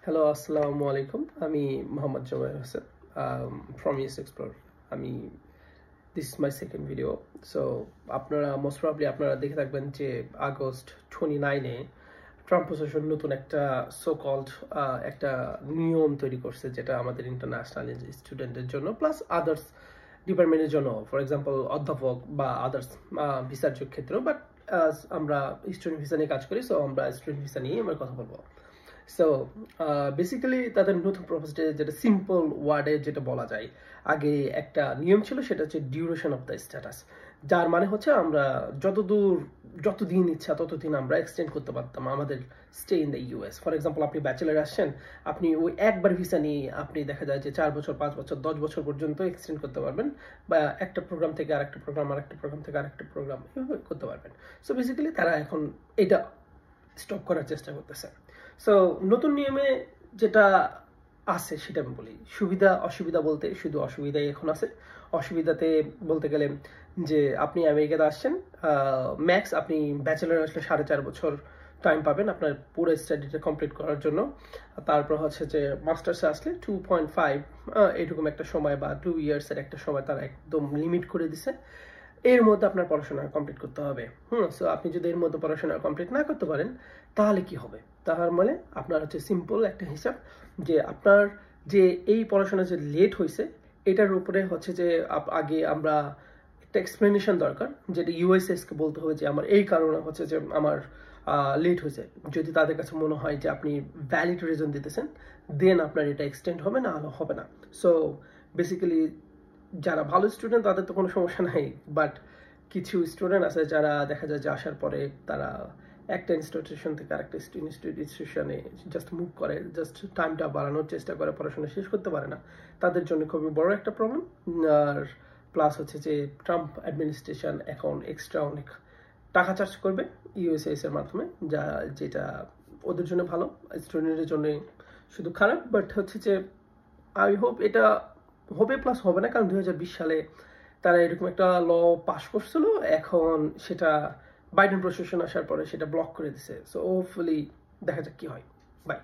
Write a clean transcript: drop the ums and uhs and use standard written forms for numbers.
Hello, আসসালামু আলাইকুম। আমি Mohammad Jubayer Hossain from ES Explorer। আমি this is my second video. So আপনারা মোস্ট প্রবাবলি আপনারা দেখে থাকবেন যে আগস্ট 29-এ ট্রাম্প প্রশাসন নতুন একটা সো কল্ড একটা নিয়ম তৈরি করছে, যেটা আমাদের ইন্টারন্যাশনাল স্টুডেন্টের জন্য প্লাস আদার্স ডিপার্টমেন্টের জন্য, ফর এক্সাম্পল অধ্যাপক বা আদার্স ভিসার ক্ষেত্রেও। বাট আমরা স্টুডেন্ট ভিসা নিয়ে কাজ করি, সো আমরা স্টুডেন্ট ভিসা নিয়ে আমরা কথা বলবো। সো বেসিক্যালি তাদের নতুন প্রপোজে যেটা সিম্পল ওয়ার্ডে যেটা বলা যায়, আগে একটা নিয়ম ছিল, সেটা হচ্ছে ডিউরেশন অফ দ্য স্ট্যাটাস, যার মানে হচ্ছে আমরা যতদিন ইচ্ছা ততদিন আমরা এক্সটেন্ড করতে পারতাম আমাদের stay in the US. For example, আপনি ব্যাচেলার আসছেন, আপনি ওই একবার ভিসা নিয়ে আপনি দেখা যায় যে 4 বছর, 5 বছর, 10 বছর পর্যন্ত এক্সটেন্ড করতে পারবেন, বা একটা প্রোগ্রাম থেকে আরেকটা প্রোগ্রাম, আরেকটা প্রোগ্রাম থেকে আরেকটা প্রোগ্রাম, এভাবে করতে পারবেন। সো বেসিক্যালি তারা এখন এটা স্টপ করার চেষ্টা করতেছে। সো নতুন নিয়মে যেটা আছে সেটা আমি বলি। সুবিধা অসুবিধা বলতে শুধু অসুবিধাই এখন আছে। অসুবিধাতে বলতে গেলে যে আপনি আমেরিকাতে আসছেন, ম্যাক্স আপনি ব্যাচেলার আসলে 4.5 বছর টাইম পাবেন আপনার পুরো স্টাডিটা কমপ্লিট করার জন্য। তারপর হচ্ছে যে মাস্টার্সে আসলে 2.5 এরকম একটা সময় বা 2 ইয়ার্সের একটা সময় তারা একদম লিমিট করে দিছে। এর মধ্যে আপনার পড়াশোনা কমপ্লিট করতে হবে। সো আপনি যদি এর মধ্যে পড়াশোনা কমপ্লিট না করতে পারেন, তাহলে কি হবে? তার মানে আপনার হচ্ছে সিম্পল একটা হিসাব, যে আপনার যে এই পড়াশোনা যে লেট হয়েছে, এটার উপরে হচ্ছে যে আগে আমরা একটা এক্সপ্লেনেশন দরকার, যেটা ইউএসএস কে বলতে হবে যে আমার এই কারণে হচ্ছে যে আমার লেট হয়েছে। যদি তাদের কাছে মনে হয় যে আপনি ভ্যালিড রিজন দিতেছেন, দেন আপনার এটা এক্সটেন্ড হবে, না হলে হবে না। সো বেসিক্যালি যারা ভালো স্টুডেন্ট তাদের তো কোনো সমস্যা নাই, বাট কিছু স্টুডেন্ট আছে যারা দেখা যায় যে আসার পরে তারা একটা ইনস্টিটিউশন থেকে আরেকটা ইনস্টিটিউশনে জাস্ট মুভ করে, জাস্ট টাইমটা বাড়ানোর চেষ্টা করে, পড়াশোনা শেষ করতে পারে না। তাদের জন্য খুবই বড় একটা প্রবলেম। আর প্লাস হচ্ছে যে ট্রাম্প অ্যাডমিনিস্ট্রেশন এখন এক্সট্রা অনেক টাকা চার্জ করবে ইউএসএস এর মাধ্যমে, যেটা ওদের জন্য ভালো, স্টুডেন্টের জন্য শুধু খারাপ। বাট হচ্ছে যে আই হোপ এটা হবে প্লাস হবে না, কারণ 2020 সালে তারা এরকম একটা ল পাস করছিল, এখন সেটা বাইডেন প্রশাসন আসার পরে সেটা ব্লক করে দিছে। সো হোপফুলি দেখা যাক কি হয়। বাই।